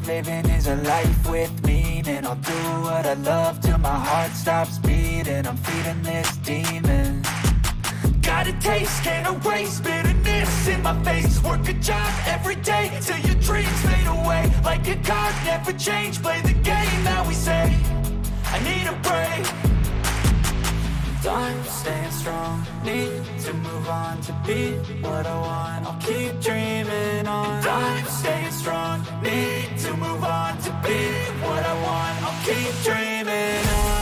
living is a life with meaning. I'll do what I love till my heart stops beating. I'm feeding this demon. Got a taste, can't erase bitterness in my face. Work a job every day till your dreams fade away. Like a card, never change, play the game that we say. I need a break. I'm staying strong, need to move on to be what I want. I'll keep dreaming on. I'm staying strong, need to move on to be what I want. I'll keep dreaming on.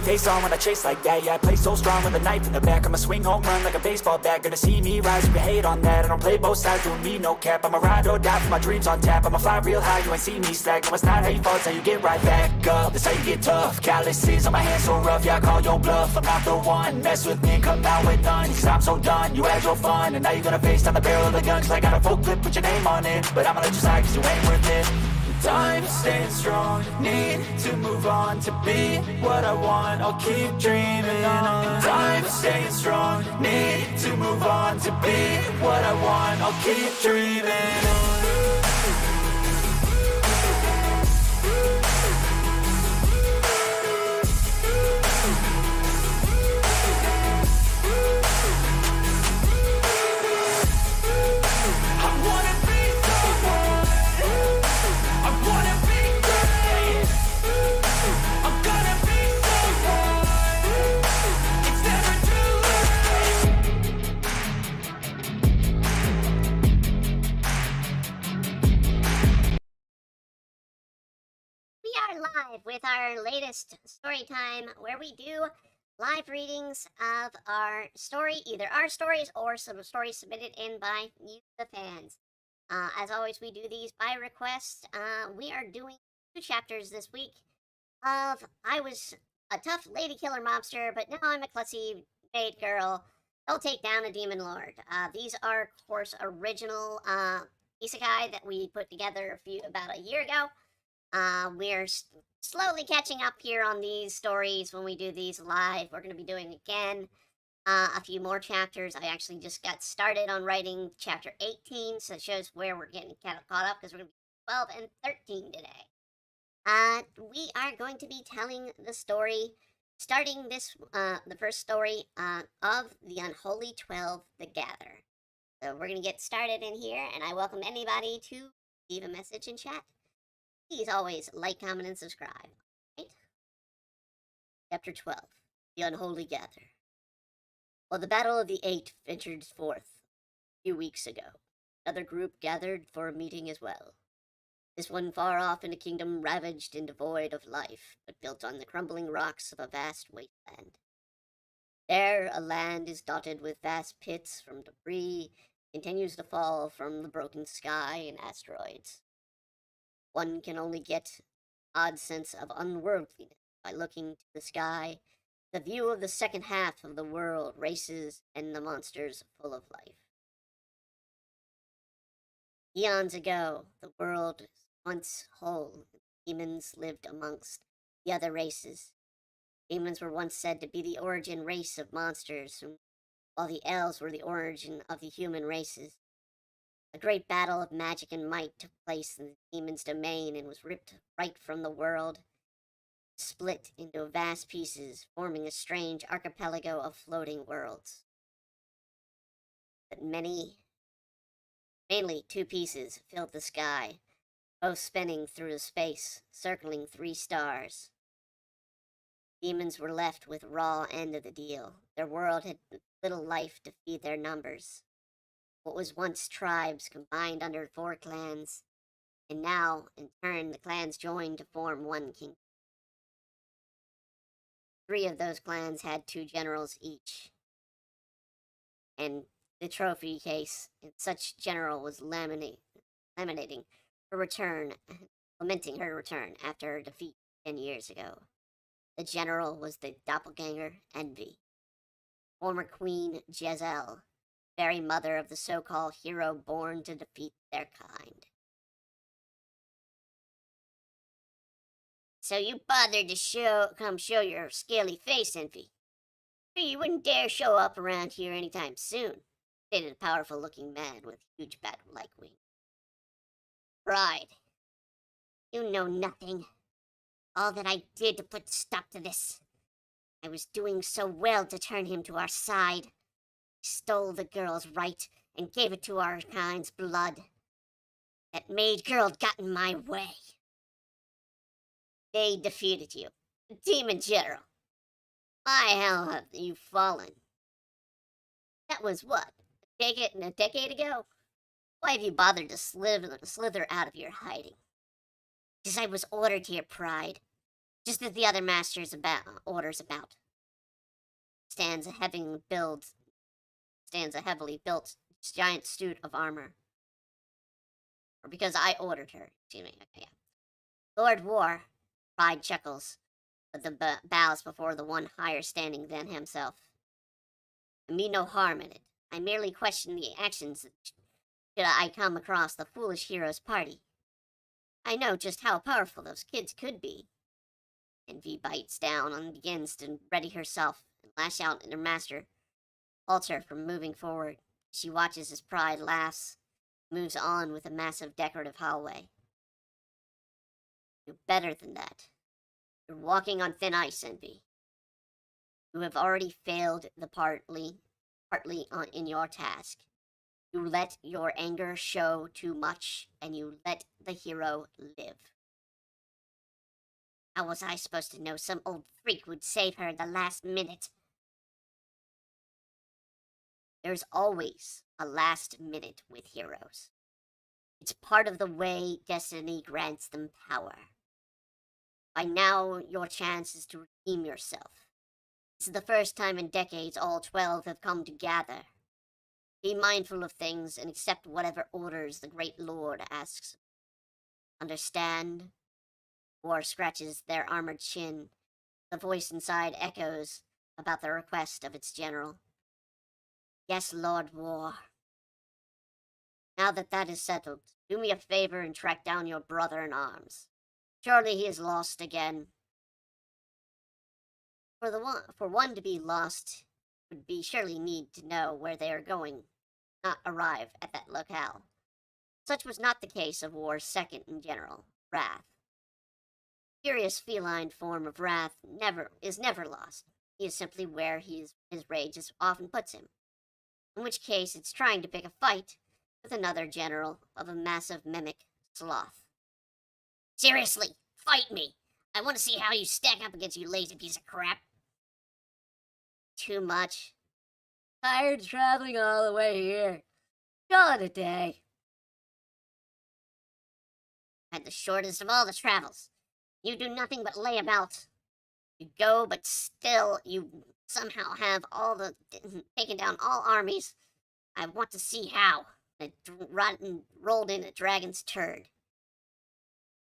Face on when I chase like that. Yeah, I play so strong with a knife in the back. I'ma swing home run like a baseball bat. Gonna see me rise, you can hate on that. I don't play both sides, doing me no cap. I'ma ride or die for my dreams on tap. I'ma fly real high, you ain't see me slack. No, it's not how you fall, it's how you get right back up. That's how you get tough. Calluses on my hands so rough, yeah, I call your bluff. I'm not the one, mess with me and come out with none. Cause I'm so done, you had your fun. And now you're gonna face down the barrel of the gun. Cause I got a full clip, put your name on it. But I'ma let you slide cause you ain't worth it. I'm staying strong, need to move on to be what I want. I'll keep dreaming on. I'm staying strong, need to move on to be what I want. I'll keep dreaming on. With our latest story time, where we do live readings of our story, either our stories or some stories submitted in by you, the fans. As always, we do these by request. We are doing 2 chapters this week of I was a tough lady killer mobster, but now I'm a klutzy maid girl. I'll take down a demon lord. These are, of course, original isekai that we put together about a year ago. We're slowly catching up here on these stories when we do these live. We're going to be doing again a few more chapters. I actually just got started on writing chapter 18, so it shows where we're getting kind of caught up because we're going to be 12 and 13 today. We are going to be telling the story, starting this, the first story of the Unholy 12, The Gather. So we're going to get started in here, and I welcome anybody to leave a message in chat. Please always like, comment, and subscribe. Right? Chapter 12, The Unholy Gather. While the Battle of the Eight ventured forth a few weeks ago, another group gathered for a meeting as well. This one far off in a kingdom ravaged and devoid of life, but built on the crumbling rocks of a vast wasteland. There, a land is dotted with vast pits from debris, continues to fall from the broken sky and asteroids. One can only get an odd sense of unworldliness by looking to the sky, the view of the second half of the world, races, and the monsters full of life. Eons ago, the world was once whole, and demons lived amongst the other races. Demons were once said to be the origin race of monsters, while the elves were the origin of the human races. A great battle of magic and might took place in the demon's domain and was ripped right from the world, split into vast pieces, forming a strange archipelago of floating worlds. But mainly 2 pieces filled the sky, both spinning through space, circling 3 stars. Demons were left with raw end of the deal. Their world had little life to feed their numbers. What was once tribes combined under 4 clans, and now, in turn, the clans joined to form one kingdom. 3 of those clans had 2 generals each, and the trophy case in such general was lamenting her return, lamenting her return after her defeat 10 years ago. The general was the doppelganger Envy, former Queen Jezebel, very mother of the so-called hero born to defeat their kind. So you bothered to come show your scaly face, Envy. You wouldn't dare show up around here anytime soon, stated a powerful-looking man with huge bat-like wings. Pride. You know nothing. All that I did to put stop to this. I was doing so well to turn him to our side. Stole the girl's right and gave it to our kind's blood. That Maid girl got in my way. They defeated you, the demon general. Why hell have you fallen? That was what, a decade ago? Why have you bothered to slither out of your hiding? Because I was ordered here, Pride. Just as the other masters orders about. Stands a heavily built giant suit of armor. Or because I ordered her. Excuse me. Okay, yeah. Lord War, Pride chuckles, but bows before the one higher standing than himself. I mean no harm in it. I merely question the actions should I come across the foolish hero's party. I know just how powerful those kids could be. Envy bites down and begins to ready herself and lash out at her master, halts her from moving forward. She watches as Pride laughs, moves on with a massive decorative hallway. You're better than that. You're walking on thin ice, Envy. You have already failed partly in your task. You let your anger show too much, and you let the hero live. How was I supposed to know some old freak would save her at the last minute? There's always a last minute with heroes. It's part of the way destiny grants them power. By now, your chance is to redeem yourself. This is the first time in decades all 12 have come to gather. Be mindful of things and accept whatever orders the Great Lord asks. Understand? War scratches their armored chin. The voice inside echoes about the request of its general. Yes, Lord War. Now that is settled, do me a favor and track down your brother in arms. Surely he is lost again. For one to be lost would be surely need to know where they are going, not arrive at that locale. Such was not the case of War's second in general, Wrath. Curious feline form of Wrath is never lost. He is simply where his rage often puts him. In which case, it's trying to pick a fight with another general of a massive mimic sloth. Seriously, fight me! I want to see how you stack up against you lazy piece of crap. Too much. Tired traveling all the way here. Call it a day. Had the shortest of all the travels. You do nothing but lay about. You go, but still you somehow have taken down all armies. I want to see how. Rolled in a dragon's turd.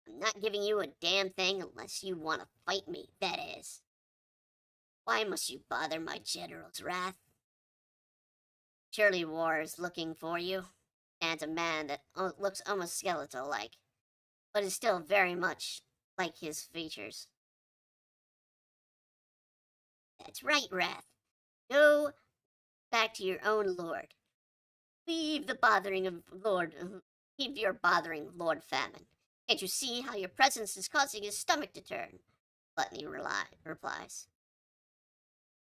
I'm not giving you a damn thing unless you want to fight me, that is. Why must you bother my general's wrath? Surely War is looking for you, and a man that looks almost skeletal-like, but is still very much like his features. That's right, Wrath. Go back to your own lord. Leave your bothering Lord Famine. Can't you see how your presence is causing his stomach to turn? Gluttony replies.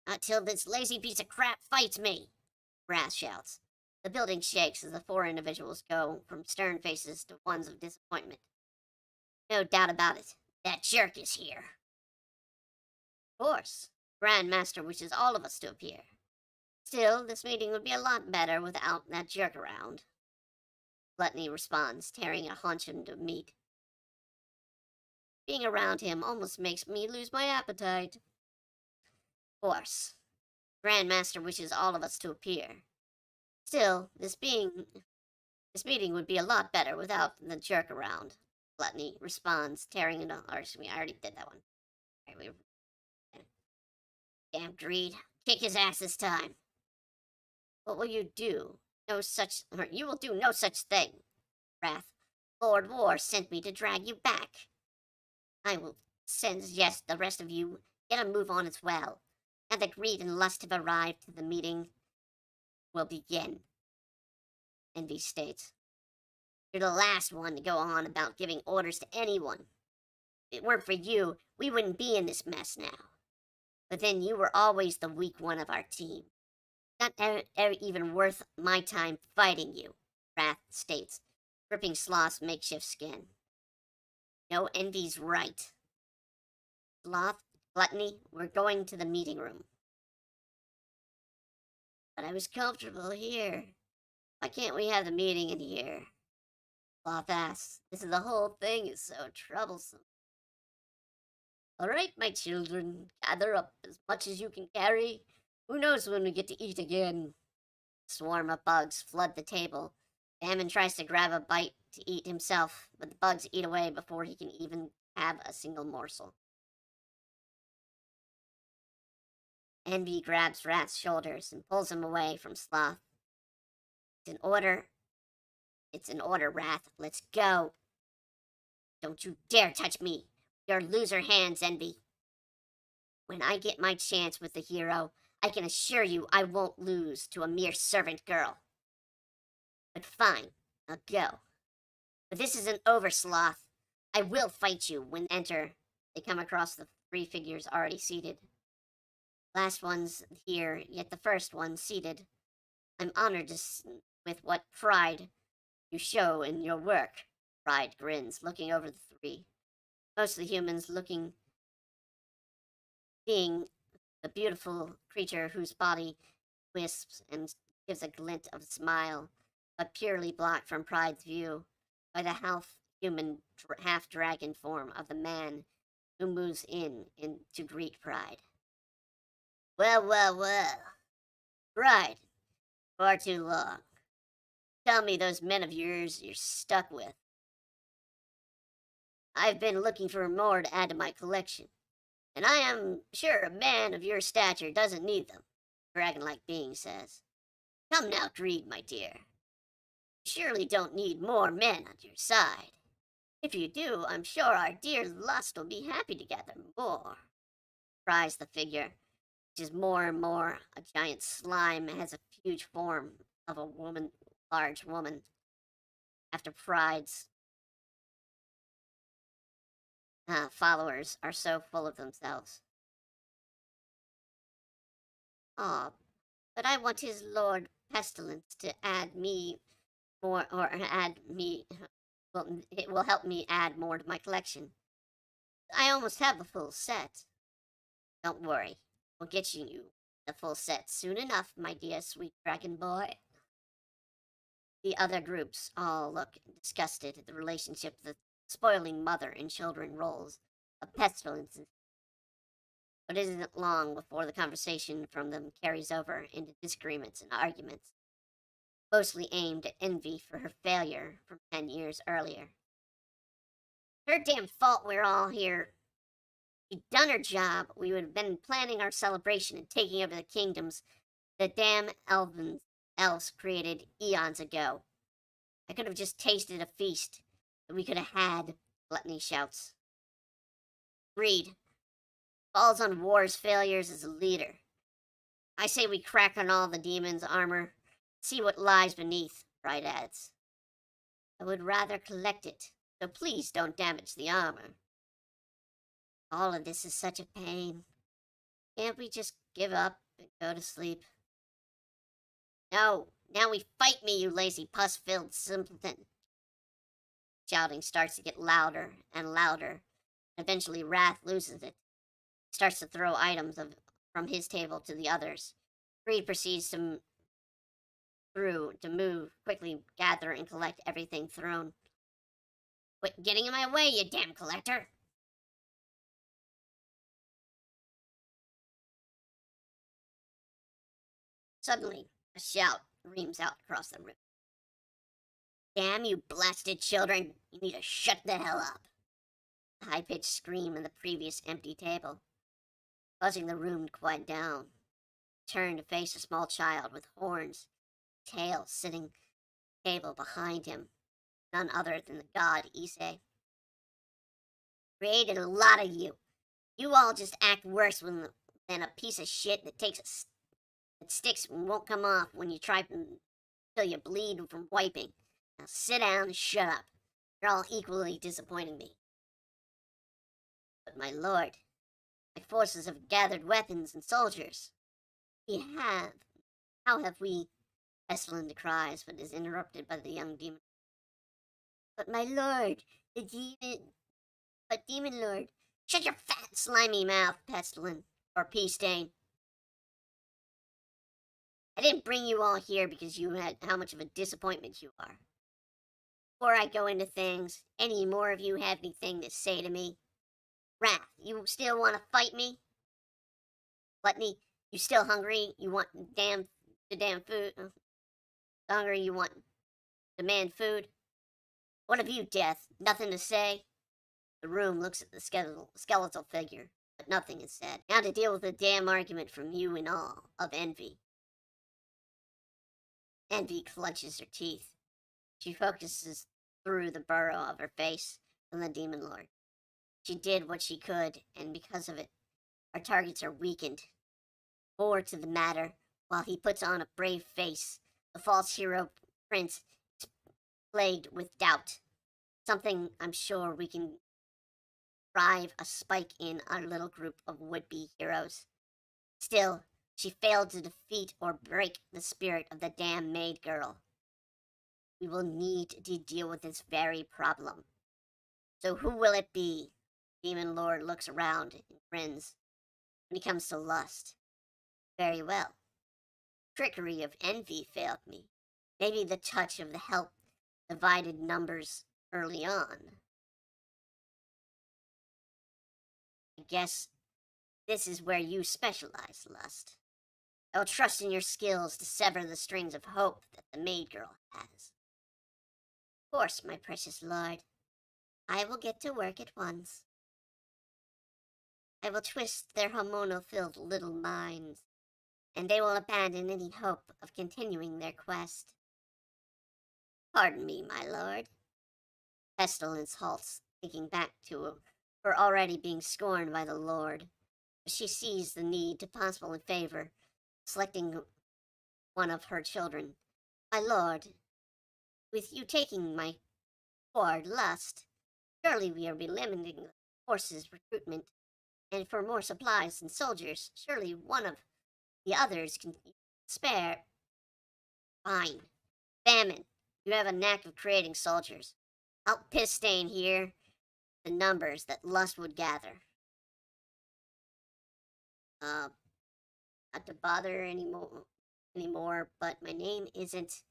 Not till this lazy piece of crap fights me, Wrath shouts. The building shakes as the four individuals go from stern faces to ones of disappointment. No doubt about it, that jerk is here. Of course, Grand Master wishes all of us to appear. Still, this meeting would be a lot better without that jerk around. Gluttony responds, tearing a haunch into meat. Being around him almost makes me lose my appetite. Of course, Grand Master wishes all of us to appear. Still, this meeting would be a lot better without the jerk around. Gluttony responds, tearing it. Or excuse me, I already did that one. Right, Damn greed. Kick his ass this time. What will you do? You will do no such thing. Wrath. Lord War sent me to drag you back. I will send, yes, the rest of you. Get a move on as well. Now that greed and lust have arrived, the meeting will begin. Envy states. You're the last one to go on about giving orders to anyone. If it weren't for you, we wouldn't be in this mess now. But then you were always the weak one of our team. Not even worth my time fighting you, Wrath states, ripping Sloth's makeshift skin. No, Envy's right. Sloth, Gluttony, we're going to the meeting room. But I was comfortable here. Why can't we have the meeting in here? Sloth asks. The whole thing is so troublesome. All right, my children, gather up as much as you can carry. Who knows when we get to eat again? A swarm of bugs flood the table. Damon tries to grab a bite to eat himself, but the bugs eat away before he can even have a single morsel. Envy grabs Wrath's shoulders and pulls him away from Sloth. It's an order, Wrath. Let's go. Don't you dare touch me. Your loser hands, Envy. When I get my chance with the hero, I can assure you I won't lose to a mere servant girl. But fine, I'll go. But this isn't over, Sloth. I will fight you when enter. They come across the three figures already seated. Last one's here, yet the first one seated. I'm honored with what pride you show in your work. Pride grins, looking over the three. Most of the humans being the beautiful creature whose body wisps and gives a glint of a smile, but purely blocked from Pride's view by the half-human, half-dragon form of the man who moves in to greet Pride. Well, well, well. Pride, far too long. Tell me those men of yours you're stuck with. I've been looking for more to add to my collection, and I am sure a man of your stature doesn't need them, dragon-like being says. Come now, Greed, my dear. You surely don't need more men on your side. If you do, I'm sure our dear Lust will be happy to gather more. Cries the figure, which is more and more a giant slime, has a huge form of a woman, large woman. After Pride's followers are so full of themselves. Oh, but I want his Lord Pestilence to add me more, or add me, well, it will help me add more to my collection. I almost have the full set. Don't worry, we'll get you the full set soon enough, my dear sweet dragon boy. The other groups all look disgusted at the relationship the spoiling mother and children roles of Pestilence. But it isn't long before the conversation from them carries over into disagreements and arguments, mostly aimed at Envy for her failure from 10 years earlier. Her damn fault we're all here. If she'd done her job, we would have been planning our celebration and taking over the kingdoms the damn elves created eons ago. I could have just tasted a feast that we could have had, Gluttony shouts. Greed falls on War's failures as a leader. I say we crack on all the demons' armor, see what lies beneath, Pride adds. I would rather collect it, so please don't damage the armor. All of this is such a pain. Can't we just give up and go to sleep? No, now we fight me, you lazy pus-filled simpleton. Shouting starts to get louder and louder. Eventually Wrath loses it. He starts to throw items from his table to the others. Greed proceeds to move, quickly gather and collect everything thrown. Quit getting in my way, you damn collector! Suddenly, a shout reams out across the room. Damn you blasted children! You need to shut the hell up! A high-pitched scream in the previous empty table. causing the room to quiet down. He turned to face a small child with horns, tail sitting at the table behind him, none other than the god Issei. Created a lot of you. You all just act worse than a piece of shit that sticks and won't come off when you try until you bleed from wiping. Now sit down and shut up. You're all equally disappointing me. But my lord, my forces have gathered weapons and soldiers. We have. How have we? Estlin cries, but is interrupted by the young demon. But my lord, the demon... But demon lord... Shut your fat, slimy mouth, Pestilin, or Pea-Stain. I didn't bring you all here because you had how much of a disappointment you are. Before I go into things, any more of you have anything to say to me? Wrath, you still want to fight me? Gluttony, you still hungry? You want the damn food? Hungry, you want demand food? What of you, Death? Nothing to say? The room looks at the skeletal figure, but nothing is said. Now to deal with the damn argument from you and all of Envy. Envy clenches her teeth. She focuses through the burrow of her face on the demon lord. She did what she could, and because of it, our targets are weakened. More to the matter, while he puts on a brave face, the false hero prince is plagued with doubt. Something I'm sure we can drive a spike in our little group of would-be heroes. Still, she failed to defeat or break the spirit of the damn maid girl. We will need to deal with this very problem. So who will it be? Demon Lord looks around and grins. When it comes to lust. Very well. Trickery of envy failed me. Maybe the touch of the help divided numbers early on. I guess this is where you specialize, Lust. I'll trust in your skills to sever the strings of hope that the maid girl has. Of course, my precious lord. I will get to work at once. I will twist their hormonal-filled little minds, and they will abandon any hope of continuing their quest. Pardon me, my lord. Pestilence halts, thinking back to her already being scorned by the lord. She sees the need to possible in favor, selecting one of her children. My lord, with you taking my poor Lust, surely we are limiting the forces' recruitment, and for more supplies and soldiers, surely one of the others can spare. Fine. Famine, you have a knack of creating soldiers. I'll Pea-Stain here the numbers that Lust would gather. Not to bother anymore, but my name isn't.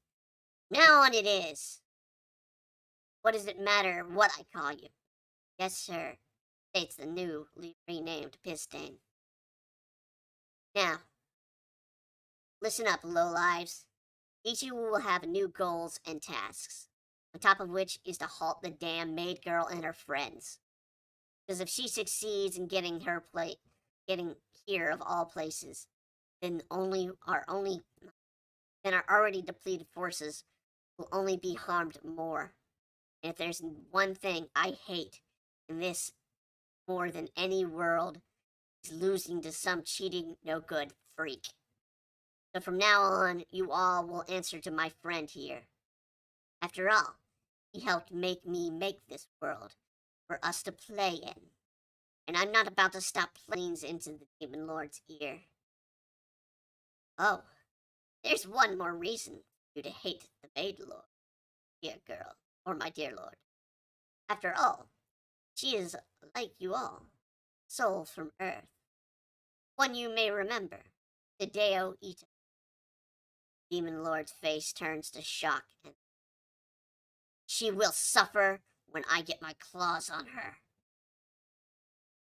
Now on it is. What does it matter what I call you? Yes, sir, states the newly renamed Pea-Stain. Now, listen up, lowlives. Each of you will have new goals and tasks, on top of which is to halt the damn maid girl and her friends. Because if she succeeds in getting here of all places, then our already depleted forces will only be harmed more. And if there's one thing I hate in this more than any world, is losing to some cheating, no good freak. So from now on, you all will answer to my friend here. After all, he helped make this world for us to play in. And I'm not about to stop playing into the Demon Lord's ear. Oh, there's one more reason for you to hate the Maid Lord, dear girl, or my dear lord. After all, she is, like you all, soul from Earth. One you may remember, Hideo Ito. Demon Lord's face turns to shock, and she will suffer when I get my claws on her.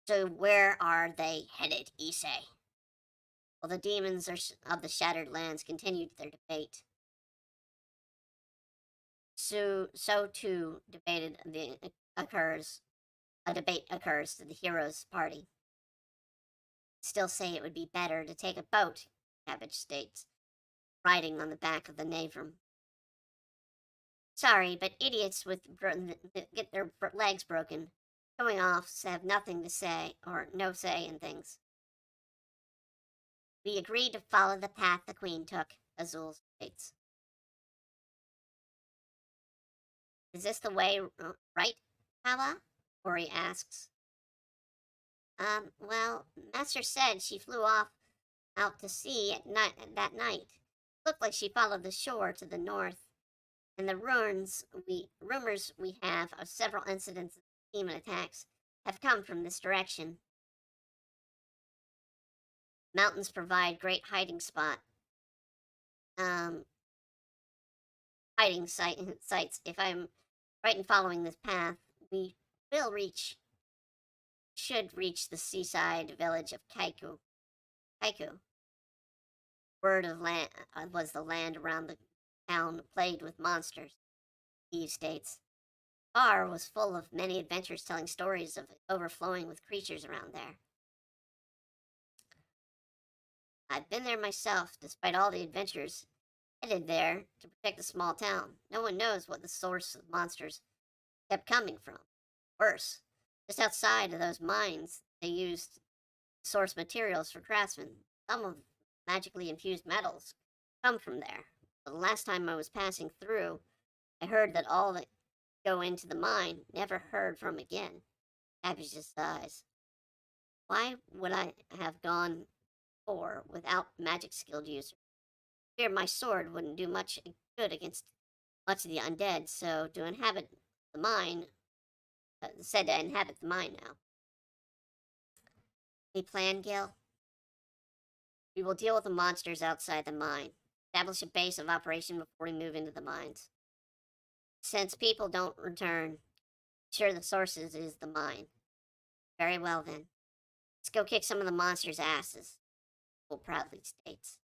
So where are they headed, Issei? Well, the demons of the Shattered Lands continued their debate. So too a debate occurs to the hero's party. Still say it would be better to take a boat, Cabbage states, riding on the back of the Navrum. Sorry, but idiots that get their legs broken, showing offs have nothing to say, or no say in things. We agreed to follow the path the Queen took, Azul states. Is this the way, right, Kawa? Ori asks. Well, Master said she flew off out to sea at night that night. Looked like she followed the shore to the north, and the rumors we have of several incidents of demon attacks have come from this direction. Mountains provide great hiding spot. Sites. If I'm right in following this path, we should reach the seaside village of Kaiku. Kaiku. Word of land was the land around the town plagued with monsters, Eve states. Bar was full of many adventures telling stories of overflowing with creatures around there. I've been there myself, despite all the adventures. Headed there to protect the small town. No one knows what the source of monsters kept coming from. Worse, just outside of those mines, they used source materials for craftsmen. Some of magically infused metals come from there. But the last time I was passing through, I heard that all that go into the mine never heard from again. Abby just sighs. Why would I have gone for without magic skilled users? I feared my sword wouldn't do much good against much of the undead, so to inhabit the mine, said to inhabit the mine now. Any plan, Gil? We will deal with the monsters outside the mine. Establish a base of operation before we move into the mines. Since people don't return, sure the sources is the mine. Very well then. Let's go kick some of the monsters' asses, Will proudly states.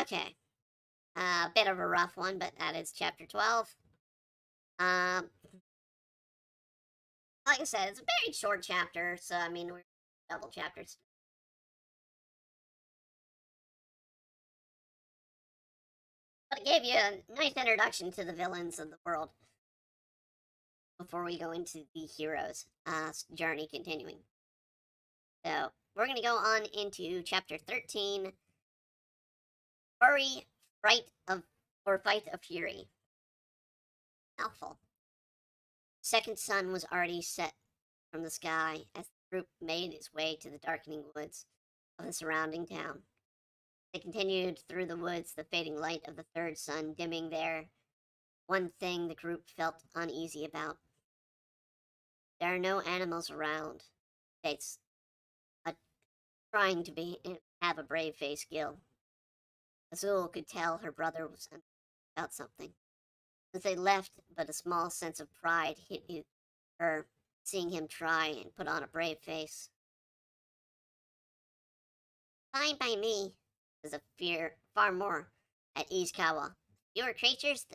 Okay. A bit of a rough one, but that is chapter 12. Like I said, it's a very short chapter, so I mean, we're double chapters. But it gave you a nice introduction to the villains of the world before we go into the heroes' journey continuing. So, we're going to go on into chapter 13, Fight of Fury. Mouthful. Second sun was already set from the sky as the group made its way to the darkening woods of the surrounding town. They continued through the woods, the fading light of the third sun dimming there. One thing the group felt uneasy about. There are no animals around, states, trying to have a brave face Gil. Azul could tell her brother was about something. Since they left, but a small sense of pride hit her, seeing him try and put on a brave face. Fine by me, says a fear far more at Izkawa. Fewer creatures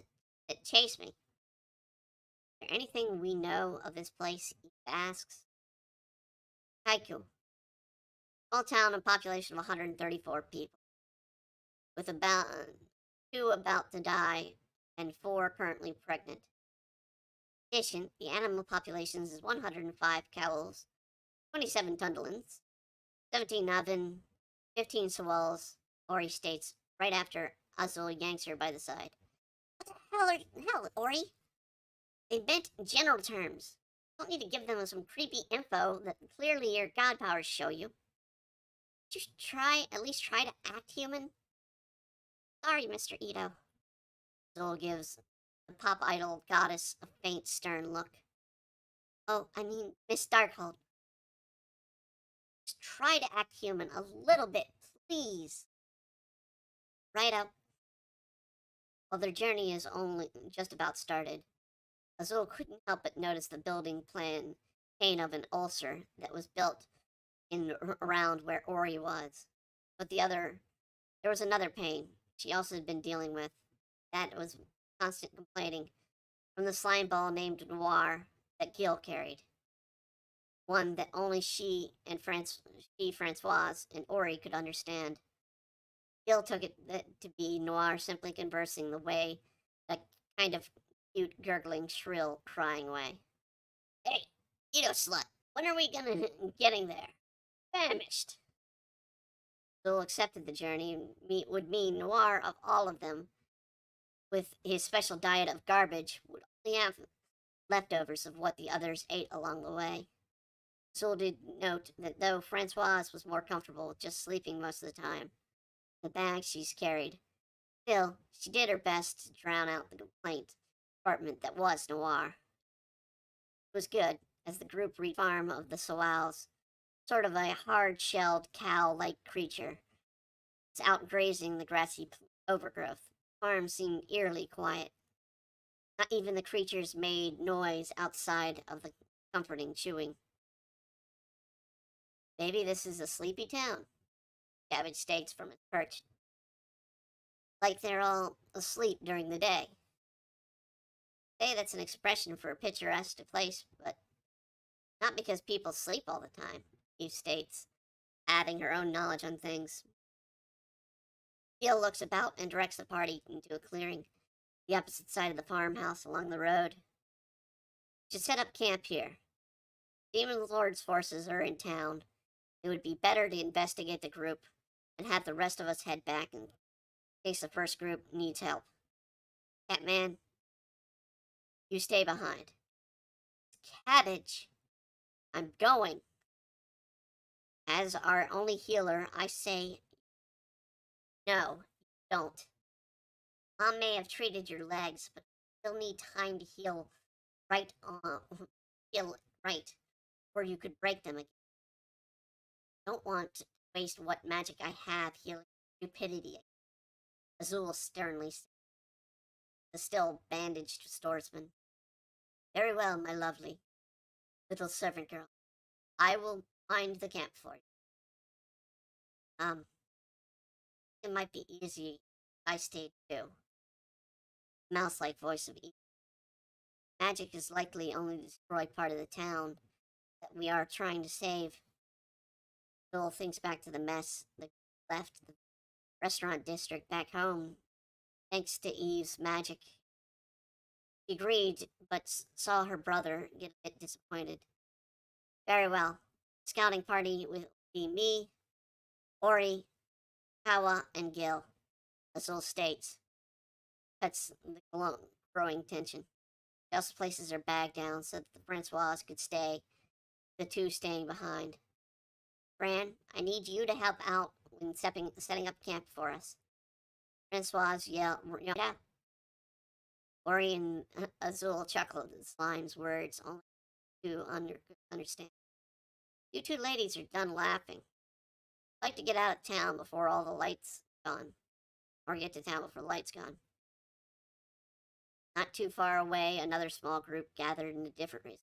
that chase me. Is there anything we know of this place? Eve asks. Kaiku. Small town and population of 134 people. With about 2 about to die and 4 currently pregnant. In addition, the animal population is 105 cows, 27 tundlins, 17 navin, 15 sawals, Ori states right after Azul yanks her by the side. What the hell, Ori? They meant general terms. You don't need to give them some creepy info that clearly your god powers show you. Just at least try to act human? Sorry, Mr. Ito. Azul gives the pop idol goddess a faint, stern look. Oh, I mean, Miss Darkhold. Just try to act human a little bit, please. Right up. While their journey is only just about started, Azul couldn't help but notice the building plan of an ulcer that was built in around where Ori was. But there was another pain she also had been dealing with. That was constant complaining from the slime ball named Noir that Gil carried. one that only Francoise, and Ori could understand. Gil took it to be Noir simply conversing the way, that kind of cute, gurgling, shrill, crying way. Hey, you slut, when are we getting there? Famished. Zul accepted the journey would mean Noir, of all of them, with his special diet of garbage, would only have leftovers of what the others ate along the way. Zul did note that though Francoise was more comfortable with just sleeping most of the time, the bag she's carried, still, she did her best to drown out the complaint department that was Noir. It was good, as the group reached the farm of the Sowals, sort of a hard-shelled cow-like creature. It's out grazing the grassy overgrowth. The farm seemed eerily quiet. Not even the creatures made noise outside of the comforting chewing. Maybe this is a sleepy town. Cabbage steaks from its perch. Like they're all asleep during the day. Say that's an expression for a picturesque place, but not because people sleep all the time, Eve states, adding her own knowledge on things. Gil looks about and directs the party into a clearing, the opposite side of the farmhouse along the road. Should set up camp here. Demon Lord's forces are in town. It would be better to investigate the group and have the rest of us head back in case the first group needs help. Catman, you stay behind. Cabbage, I'm going. As our only healer, I say no, don't. Mom may have treated your legs, but you still need time to heal heal right, or you could break them again. Don't want to waste what magic I have healing stupidity. Azul sternly said, the still bandaged swordsman. Very well, my lovely little servant girl. I will find the camp for you. It might be easy if I stayed too. Mouse-like voice of Eve. Magic is likely only to destroy part of the town that we are trying to save. Joel thinks back to the mess that left the restaurant district back home, thanks to Eve's magic. She agreed, but saw her brother get a bit disappointed. Very well. Scouting party will be me, Ori, Kawa, and Gil, Azul states. Cuts the growing tension. She also places her bag down so that the Francoise could stay, the two staying behind. Fran, I need you to help out when setting up camp for us. Francoise yelled, yeah. Ori and Azul chuckled at Slime's words, only to understand. You two ladies are done laughing. I'd like to get out of town before all the lights gone. Or get to town before the lights gone. Not too far away, another small group gathered in a different reason.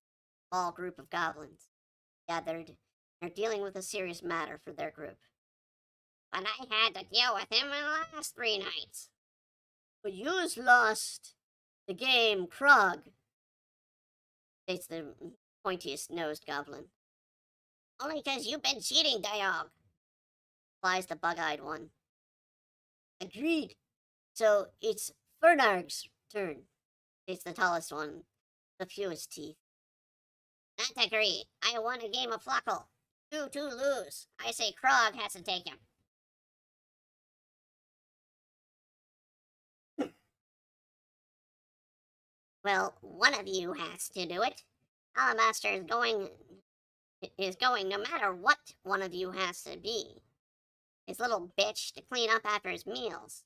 A small group of goblins gathered and are dealing with a serious matter for their group. But I had to deal with him in the last 3 nights. But you's lost the game, Krog, states the pointiest-nosed goblin. Only 'cause you've been cheating, Diog, replies the bug-eyed one. Agreed. So it's Fernarg's turn, states the tallest one, the fewest teeth. Not agree. I won a game of Flockle. You two lose. I say Krog has to take him. Well, one of you has to do it. Alabaster is going no matter what one of you has to be. His little bitch to clean up after his meals,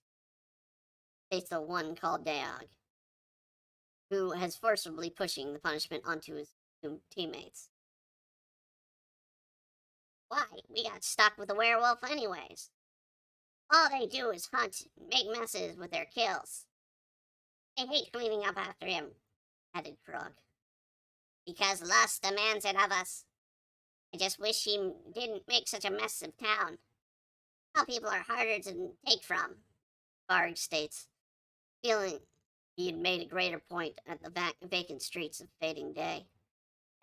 states the one called Daog, who has forcibly pushing the punishment onto his teammates. Why? We got stuck with a werewolf anyways. All they do is hunt and make messes with their kills. I hate cleaning up after him, added Krog. Because lust demands it of us. I just wish he didn't make such a mess of town. Now people are harder to take from, Varg states, feeling he had made a greater point at the vacant streets of fading day.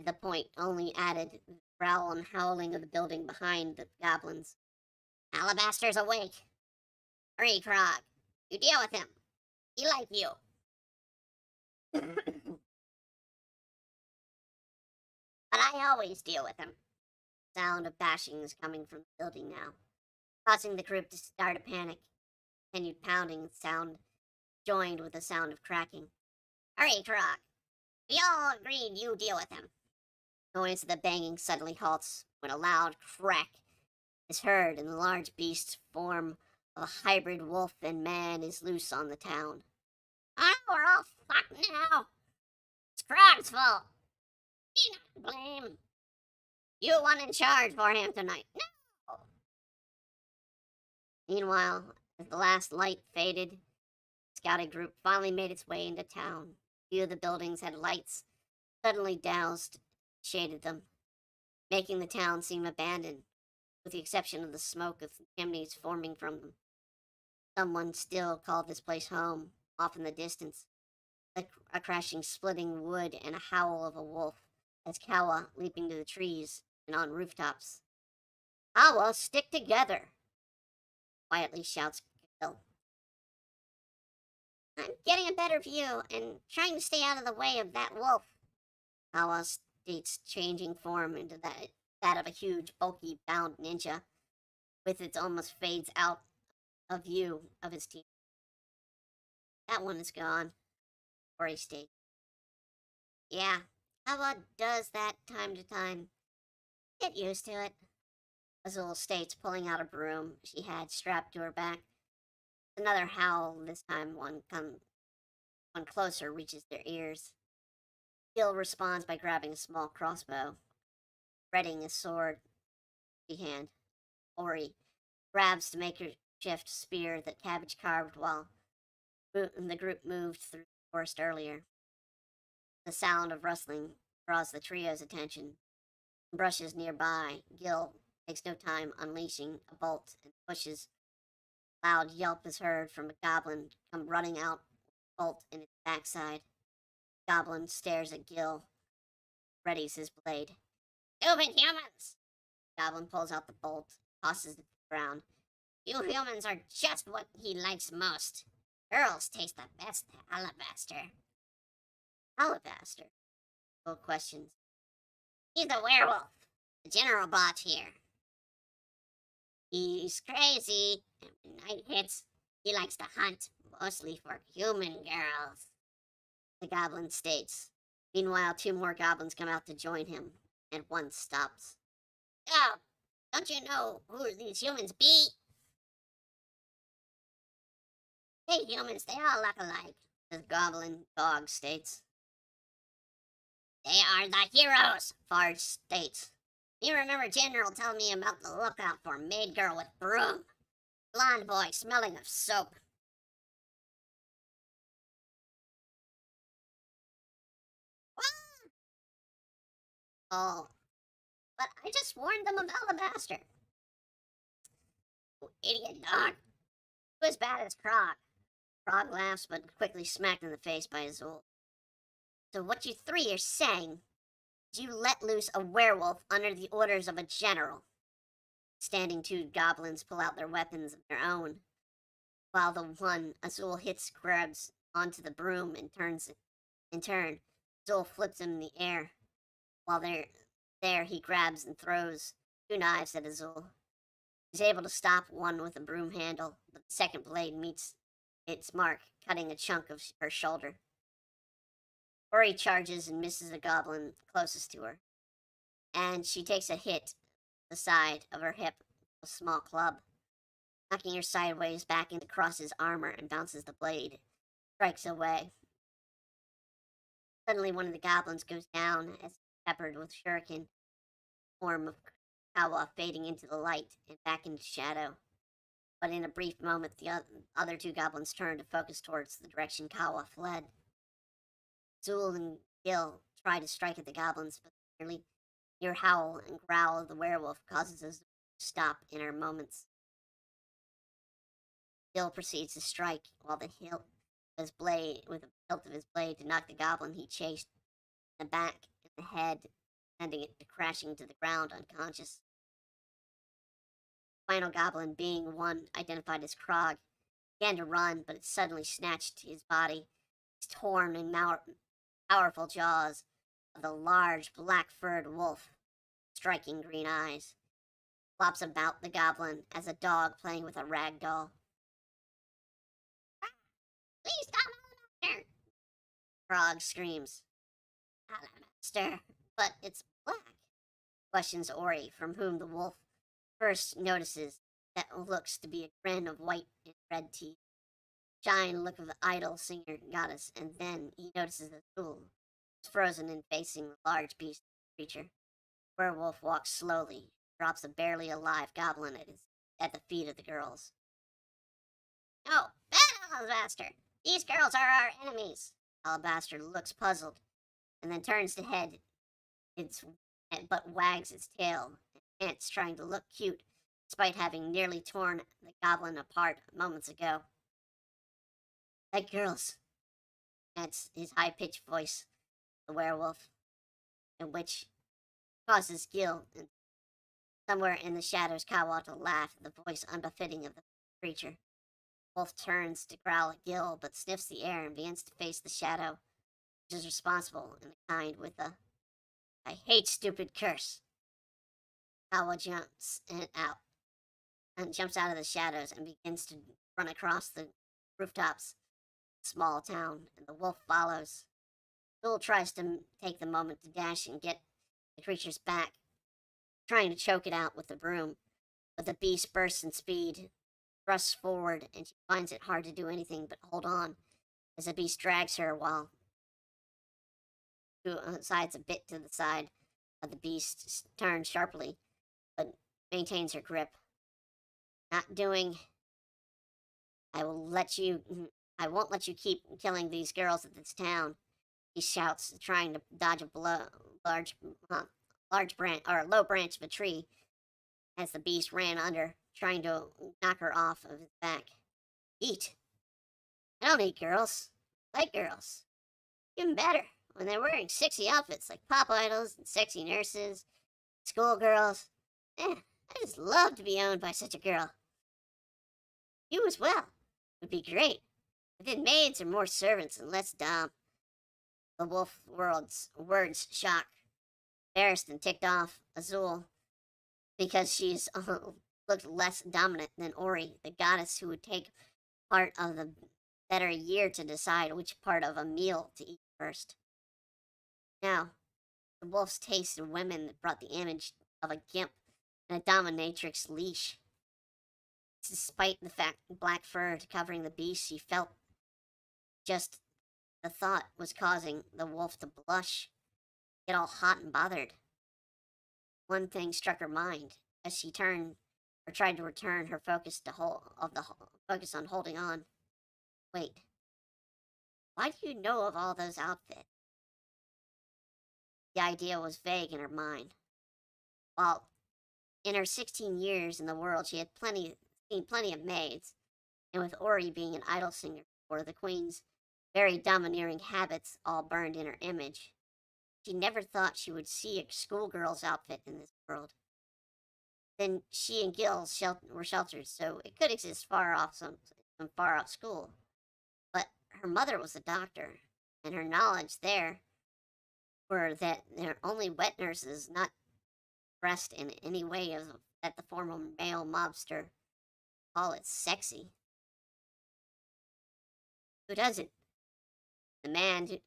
The point only added growl and howling of the building behind the goblins. Alabaster's awake. Hurry, Krog. You deal with him. He like you. But I always deal with him. Sound of bashing is coming from the building now, causing the group to start a panic. Continued pounding sound joined with the sound of cracking. Hurry, Krog. We all agreed you deal with him. Noise of the banging suddenly halts when a loud crack is heard and the large beast's form of a hybrid wolf and man is loose on the town. Oh, we're all fucked now. It's Krog's fault. He not to blame. You one in charge for him tonight. No! Meanwhile, as the last light faded, the scouting group finally made its way into town. Few of the buildings had lights suddenly doused, shaded them, making the town seem abandoned, with the exception of the smoke of chimneys forming from them. Someone still called this place home, off in the distance, a crashing, splitting wood and a howl of a wolf, as Kawa leaping to the trees and on rooftops. Kawa, stick together! Quietly shouts Gil. I'm getting a better view and trying to stay out of the way of that wolf. Kawa states, changing form into that of a huge, bulky, bound ninja, with its almost fades out of view of his team. That one is gone, Ori states. Yeah, Kawa does that time to time. Get used to it. Azul states, pulling out a broom she had strapped to her back. Another howl, this time one closer reaches their ears. Gil responds by grabbing a small crossbow, readying a sword in hand. Ori grabs to make her shift spear that Cabbage carved while the group moved through the forest earlier. The sound of rustling draws the trio's attention. Brushes nearby, Gil takes no time unleashing a bolt and pushes. Loud yelp is heard from a goblin come running out, bolt in its backside. Goblin stares at Gil, readies his blade. Stupid humans! Goblin pulls out the bolt, tosses it to the ground. You humans are just what he likes most. Girls taste the best alabaster. Alabaster? Gil questions. He's a werewolf. The general bought here. He's crazy, and when night hits, he likes to hunt, mostly for human girls, the goblin states. Meanwhile, two more goblins come out to join him, and one stops. Oh, don't you know who these humans be? Hey, humans, they all look alike, the goblin dog states. They are the heroes, Farge states. You remember General telling me about the lookout for Maid girl with broom? Blonde boy smelling of soap. Oh, but I just warned them of alabaster. You idiot dog. Who as bad as Krog? Krog laughs, but quickly smacked in the face by Azul. So what you three are saying is you let loose a werewolf under the orders of a general. Standing two goblins pull out their weapons of their own, while the one Azul hits grabs onto the broom and turns. In turn, Azul flips him in the air. While there he grabs and throws two knives at Azul. He's able to stop one with a broom handle, but the second blade meets its mark, cutting a chunk of her shoulder. Ori charges and misses the goblin closest to her, and she takes a hit the side of her hip with a small club, knocking her sideways back into Cross's armor and bounces the blade, strikes away. Suddenly one of the goblins goes down as peppered with shuriken, form of Kawa fading into the light and back into shadow. But in a brief moment, the other two goblins turn to focus towards the direction Kawa fled. Zul and Gil try to strike at the goblins, but merely your howl and growl of the werewolf causes us to stop in our moments. Gil proceeds to strike while the hilt of his blade, with the hilt of his blade, to knock the goblin he chased in the back and the head sending it crashing to the ground unconscious. Final goblin, being one identified as Krog, began to run, but it suddenly snatched his body, his torn and powerful jaws of the large black-furred wolf, striking green eyes, flops about the goblin as a dog playing with a rag doll. Please stop, Master! Frog screams. Hello, Master, but it's black, questions Ori, from whom the wolf first notices that looks to be a grin of white and red teeth, shy look of the idol singer goddess, and then he notices the Azul is frozen and facing the large beast creature. Werewolf walks slowly, drops a barely alive goblin at the feet of the girls. Oh, Alabaster! These girls are our enemies! Alabaster looks puzzled, and then turns to head but wags its tail, and ants trying to look cute, despite having nearly torn the goblin apart moments ago. Hey, girls! That's his high-pitched voice, the werewolf, in which causes Gil, and somewhere in the shadows, Kawa to laugh, the voice unbefitting of the creature. Wolf turns to growl at Gil, but sniffs the air and begins to face the shadow, which is responsible in the kind with a "I hate stupid" curse. Kawa jumps out of the shadows and begins to run across the rooftops of the small town, and the wolf follows. Zul tries to take the moment to dash and get the creature's back, trying to choke it out with the broom, but the beast bursts in speed, thrusts forward, and she finds it hard to do anything but hold on as the beast drags her while sides a bit to the side of the beast, turns sharply, but maintains her grip. Not doing. I won't let you keep killing these girls at this town, he shouts, trying to dodge a low branch of a tree as the beast ran under, trying to knock her off of his back. Eat. I don't eat girls. I like girls. Even better, when they're wearing sexy outfits like pop idols and sexy nurses, schoolgirls. I just love to be owned by such a girl. You as well. Would be great. If then maids are more servants and less dumb. The wolf words shock, embarrassed and ticked off Azul because she's looked less dominant than Ori, the goddess who would take part of the better year to decide which part of a meal to eat first. Now, the wolf's taste of women that brought the image of a gimp and a dominatrix leash. Despite the fact black fur covering the beast, she felt just the thought was causing the wolf to blush, get all hot and bothered. One thing struck her mind as she tried to return her focus focus on holding on. Wait, why do you know of all those outfits? The idea was vague in her mind. While in her 16 years in the world, she had seen plenty of maids, and with Ori being an idol singer for the queen's very domineering habits all burned in her image, she never thought she would see a schoolgirl's outfit in this world. Then she and Gil were sheltered, so it could exist far off some far off school. But her mother was a doctor, and her knowledge there were that they're only wet nurses, not dressed in any way that the former male mobster call it sexy. Who doesn't? The man, do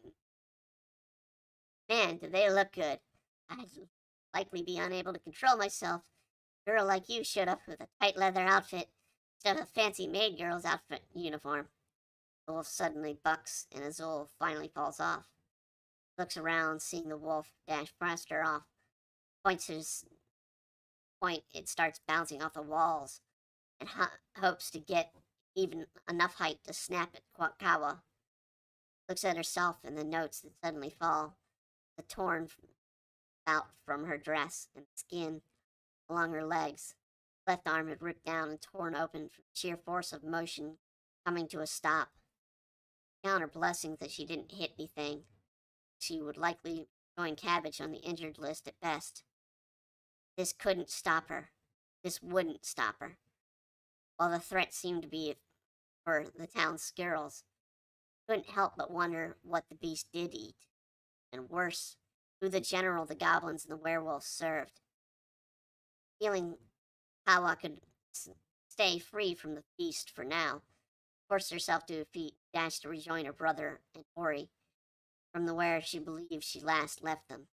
they look good? I'd likely be unable to control myself. A girl like you showed up with a tight leather outfit instead of a fancy maid girl's outfit uniform. The wolf suddenly bucks, and Azul finally falls off. Looks around, seeing the wolf dash past her off. It starts bouncing off the walls, and hopes to get even enough height to snap at Kawa. Looks at herself and the notes that suddenly fall, the torn out from her dress and skin along her legs. Left arm had ripped down and torn open from sheer force of motion, coming to a stop. Count her blessings that she didn't hit anything. She would likely showing cabbage on the injured list at best. This couldn't stop her. This wouldn't stop her. While the threat seemed to be for the town's girls, couldn't help but wonder what the beast did eat, and worse, who the general, the goblins, and the werewolves served. Feeling Kawa could stay free from the beast for now, forced herself to her feet, dashed to rejoin her brother and Ori from the where she believed she last left them.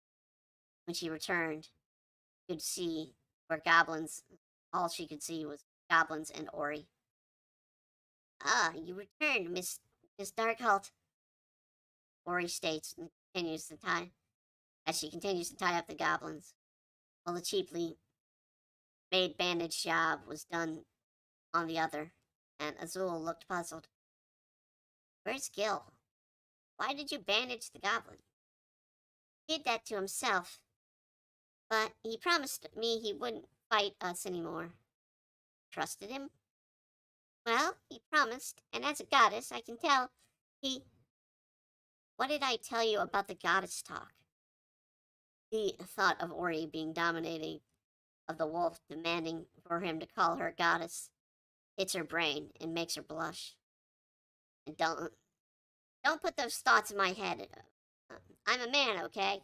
When she returned, she could see where goblins. All she could see was goblins and Ori. Ah, you returned, Miss Darkholt. Ori states and continues to tie as she continues to tie up the goblins, while the cheaply made bandage job was done on the other, and Azul looked puzzled. Where's Gil? Why did you bandage the goblin? He did that to himself, but he promised me he wouldn't fight us anymore. Trusted him? Well, he promised, and as a goddess, I can tell he. What did I tell you about the goddess talk? The thought of Ori being dominating of the wolf demanding for him to call her goddess hits her brain and makes her blush. And don't put those thoughts in my head. I'm a man, okay?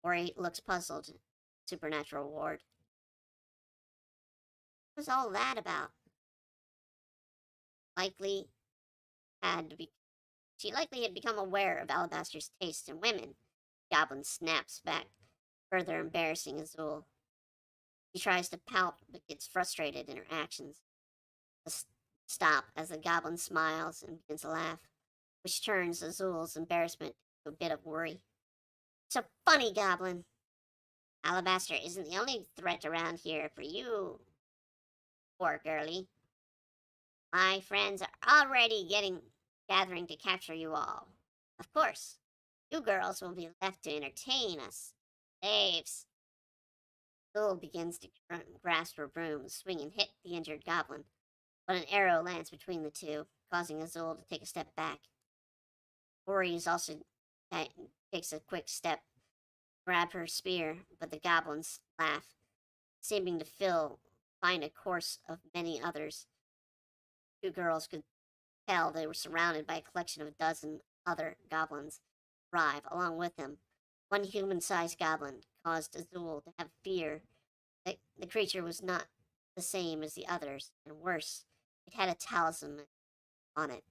Ori looks puzzled. Supernatural ward. What was all that about? She likely had become aware of Alabaster's taste in women. Goblin snaps back, further embarrassing Azul. She tries to pout, but gets frustrated in her actions. Stop as the goblin smiles and begins to laugh, which turns Azul's embarrassment to a bit of worry. So funny, Goblin. Alabaster isn't the only threat around here for you, poor girlie. My friends are already gathering to capture you all. Of course, you girls will be left to entertain us. Slaves. Azul begins to grasp her broom, swing and hit the injured goblin, but an arrow lands between the two, causing Azul to take a step back. Ori is also takes a quick step, grab her spear, but the goblins laugh, seeming to find a course of many others. Two girls could tell they were surrounded by a collection of a dozen other goblins arrive along with them. One human-sized goblin caused Azul to have fear that the creature was not the same as the others, and worse, it had a talisman on it.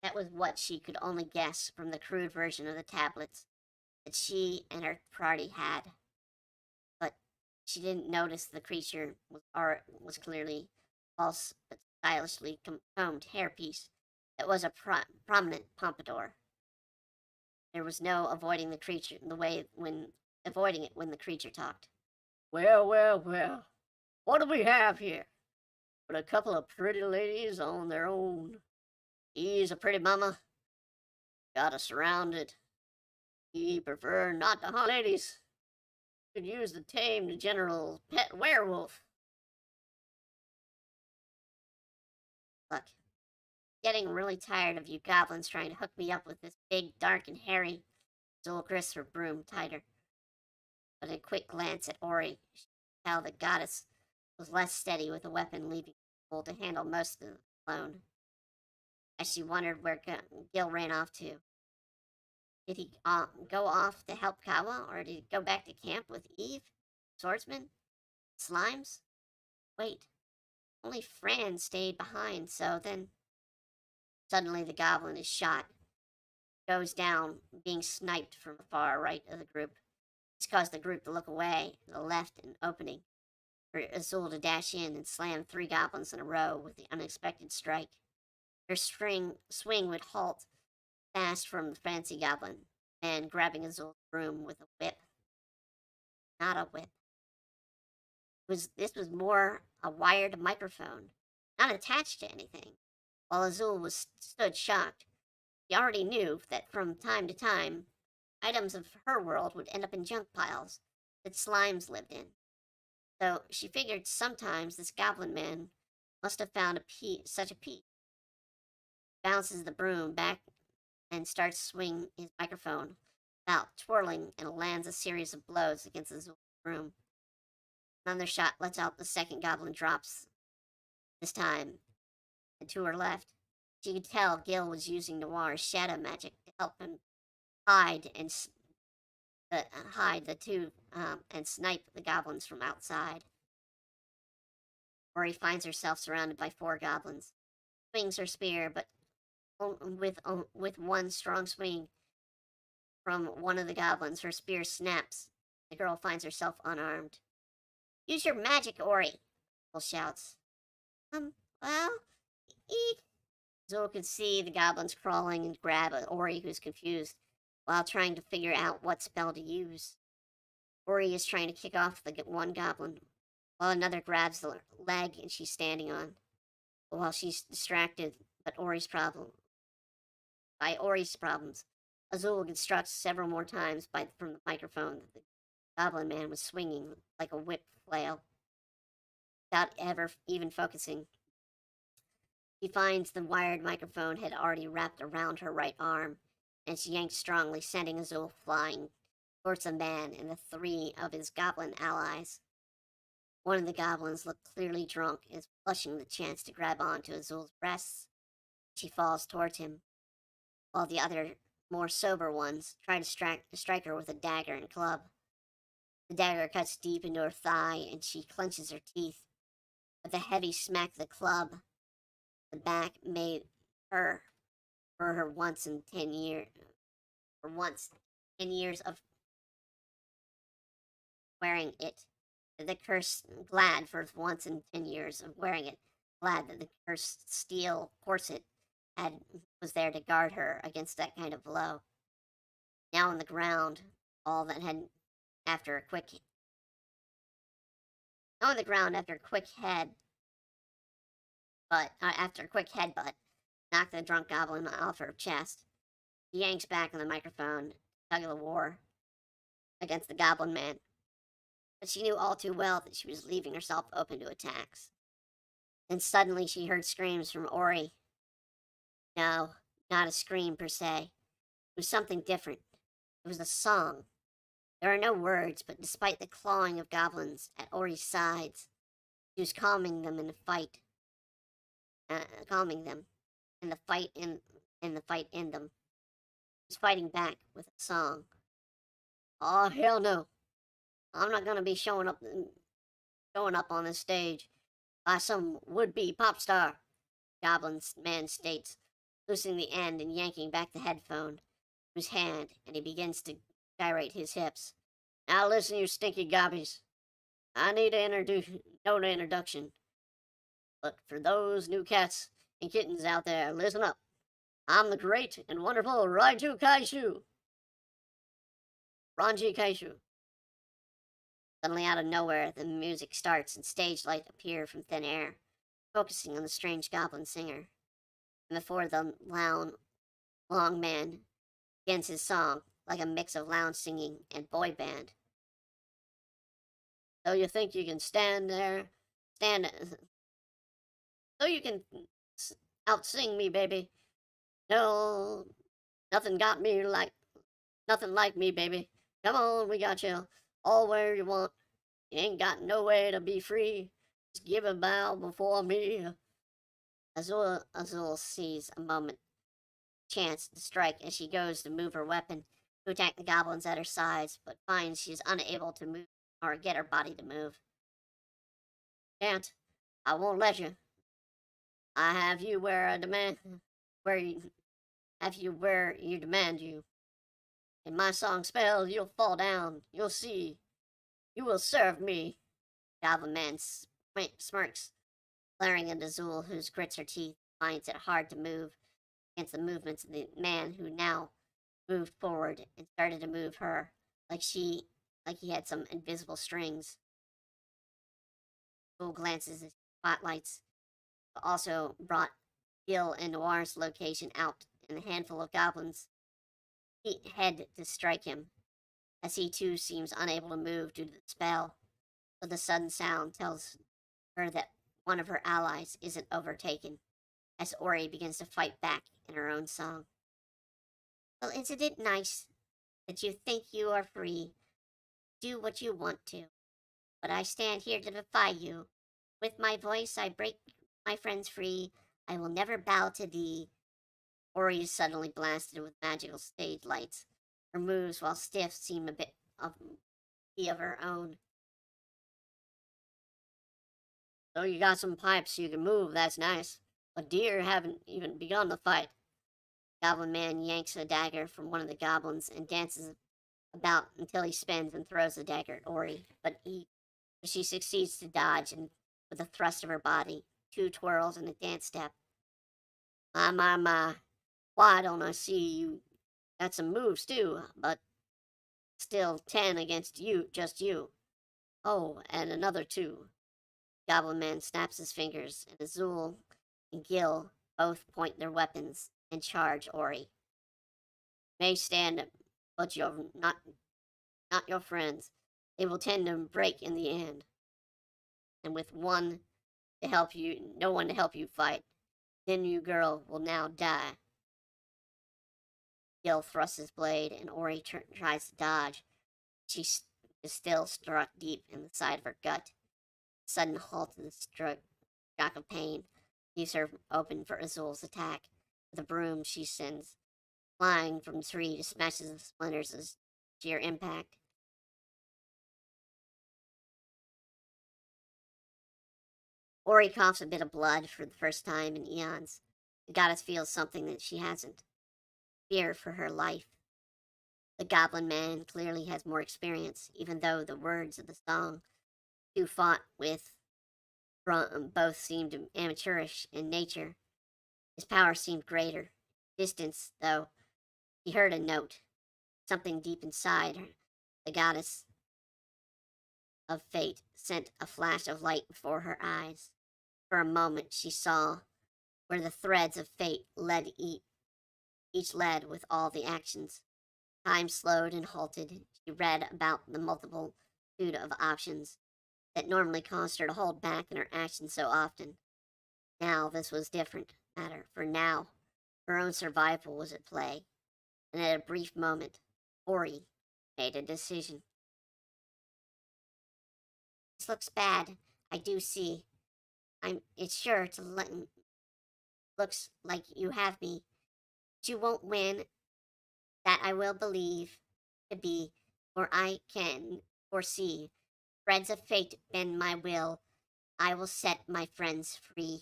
That was what she could only guess from the crude version of the tablets that she and her party had. But she didn't notice the creature was clearly false but stylishly combed hairpiece that was a prominent pompadour. There was no avoiding the creature avoiding it when the creature talked. Well, well, well. What do we have here? But a couple of pretty ladies on their own. He's a pretty mama. Got us surrounded. He prefer not to hunt ladies. Could use the tamed general pet werewolf. Look, getting really tired of you goblins trying to hook me up with this big, dark, and hairy. Azul grips her broom tighter. But a quick glance at Ori, she could tell the goddess was less steady with a weapon, leaving Azul to handle most of it alone. As she wondered where Gil ran off to. Did he go off to help Kawa, or did he go back to camp with Eve, swordsman, slimes? Wait, only Fran stayed behind, so then. Suddenly the goblin is shot. Goes down, being sniped from the far right of the group. It's caused the group to look away, to the left, an opening for Azul to dash in and slam 3 goblins in a row with the unexpected strike. Her swing would halt fast from the fancy goblin, and grabbing Azul's broom with a whip. Not a whip. This was more a wired microphone, not attached to anything. While Azul stood shocked, she already knew that from time to time, items of her world would end up in junk piles that slimes lived in. So she figured sometimes this goblin man must have found such a piece. Bounces the broom back and starts swinging his microphone about, twirling, and lands a series of blows against Azul's room. Another shot lets out the second goblin drops, this time, and to her left. She could tell Gil was using Noir's shadow magic to help him hide and hide the two and snipe the goblins from outside. Ori finds herself surrounded by 4 goblins. Swings her spear, but with one strong swing from one of the goblins, her spear snaps. The girl finds herself unarmed. Use your magic, Ori! Will shouts. Well, eek. Zul could see the goblins crawling and grab Ori, who's confused, while trying to figure out what spell to use. Ori is trying to kick off the one goblin, while another grabs the leg and she's standing on. While she's distracted by Ori's problems, Azul gets struck several more times from the microphone that the goblin man was swinging like a whip flail, without ever even focusing. She finds the wired microphone had already wrapped around her right arm, and she yanks strongly, sending Azul flying towards the man and the 3 of his goblin allies. One of the goblins looked clearly drunk and is flushing the chance to grab onto Azul's breasts. She falls towards him, while the other, more sober ones try to strike her with a dagger and club. The dagger cuts deep into her thigh, and she clenches her teeth. With a heavy smack of the club, the back made her, for her once in 10 years, of wearing it. The cursed, glad for once in 10 years of wearing it, glad that the cursed steel corset was there to guard her against that kind of blow. Now on the ground, after a quick headbutt, knocked the drunk goblin off her chest. She yanks back on the microphone, tug of war against the goblin man. But she knew all too well that she was leaving herself open to attacks. Then suddenly she heard screams from Ori. No, not a scream per se. It was something different. It was a song. There are no words, but despite the clawing of goblins at Ori's sides, she was calming them in the fight. Calming them, and the fight in them. She was fighting back with a song. Oh hell no! I'm not gonna be showing up on this stage by some would-be pop star. Goblin man states, loosening the end and yanking back the headphone to his hand, and he begins to gyrate his hips. Now listen, you stinky gobbies. I need no introduction. But for those new cats and kittens out there, listen up. I'm the great and wonderful Ranji Kaishu. Suddenly out of nowhere, the music starts and stage light appear from thin air, focusing on the strange goblin singer. And before the long man begins his song, like a mix of lounge singing and boy band. So you think you can so you can out-sing me, baby. No, nothing like me, baby. Come on, we got you all where you want. You ain't got no way to be free. Just give a bow before me. Azul sees a chance to strike as she goes to move her weapon to attack the goblins at her sides, but finds she's unable to move or get her body to move. Can't. I won't let you. I have you where you demand you. In my song spell, you'll fall down. You'll see. You will serve me. Goblin man smirks, glaring at Azul, who grits her teeth, finds it hard to move against the movements of the man who now moved forward and started to move her, like he had some invisible strings. Azul glances at spotlights, but also brought Gil and Noir's location out, and a handful of goblins head to strike him, as he too seems unable to move due to the spell. But the sudden sound tells her that one of her allies isn't overtaken, as Ori begins to fight back in her own song. Well, isn't it nice that you think you are free? Do what you want to. But I stand here to defy you. With my voice, I break my friends free. I will never bow to thee. Ori is suddenly blasted with magical stage lights. Her moves, while stiff, seem a bit of her own. So you got some pipes you can move, that's nice. But deer haven't even begun the fight. Goblin Man yanks a dagger from one of the goblins and dances about until he spins and throws the dagger at Ori, she succeeds to dodge and with a thrust of her body, 2 twirls and a dance step. My. Why don't I see you? Got some moves too, but still 10 against you, just you. Oh, and another 2. Goblin Man snaps his fingers, and Azul and Gil both point their weapons and charge Ori. May stand, but you're not your friends. They will tend to break in the end. And with no one to help you fight, then you girl will now die. Gil thrusts his blade, and Ori tries to dodge. She is still struck deep in the side of her gut. A sudden halt in the shock of pain leaves her open for Azul's attack. With a broom she sends flying from the tree to smash the splinters as sheer impact. Ori coughs a bit of blood for the first time in eons. The goddess feels something that she hasn't. Fear for her life. The Goblin Man clearly has more experience, even though the words of the song two fought with both seemed amateurish in nature. His power seemed greater. Distance, though, he heard a note. Something deep inside her. The goddess of fate sent a flash of light before her eyes. For a moment she saw where the threads of fate led each led with all the actions. Time slowed and halted. She read about the multitude of options that normally caused her to hold back in her actions so often. Now this was different matter, for now her own survival was at play, and at a brief moment, Ori made a decision. This looks bad, I do see. It's sure to looks like you have me. But you won't win. That I will believe to be, for I can foresee. Threads of fate bend my will. I will set my friends free.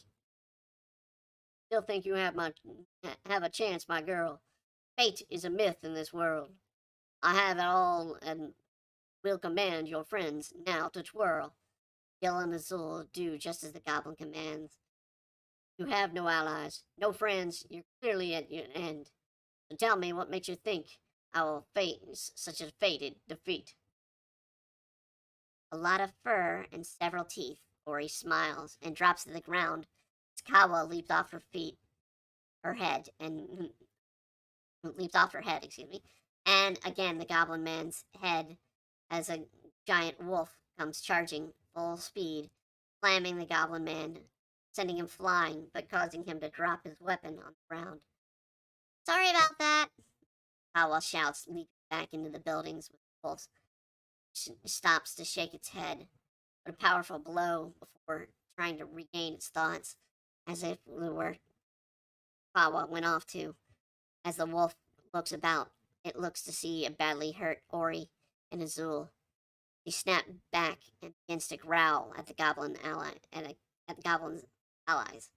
Still think you have a chance, my girl. Fate is a myth in this world. I have it all and will command your friends now to twirl. Gil and Azul do just as the goblin commands. You have no allies, no friends. You're clearly at your end. So tell me what makes you think I will face such a fated defeat. A lot of fur and several teeth. Ori smiles and drops to the ground as Kawa leaps off her head, excuse me. And again, the Goblin Man's head as a giant wolf comes charging full speed, slamming the Goblin Man, sending him flying, but causing him to drop his weapon on the ground. Sorry about that, Kawa shouts, leaping back into the buildings with the wolf. Stops to shake its head, but a powerful blow before trying to regain its thoughts, as if where Kawa went off to. As the wolf looks about, it looks to see a badly hurt Ori and Azul. He snapped back and begins to growl at the goblin's allies.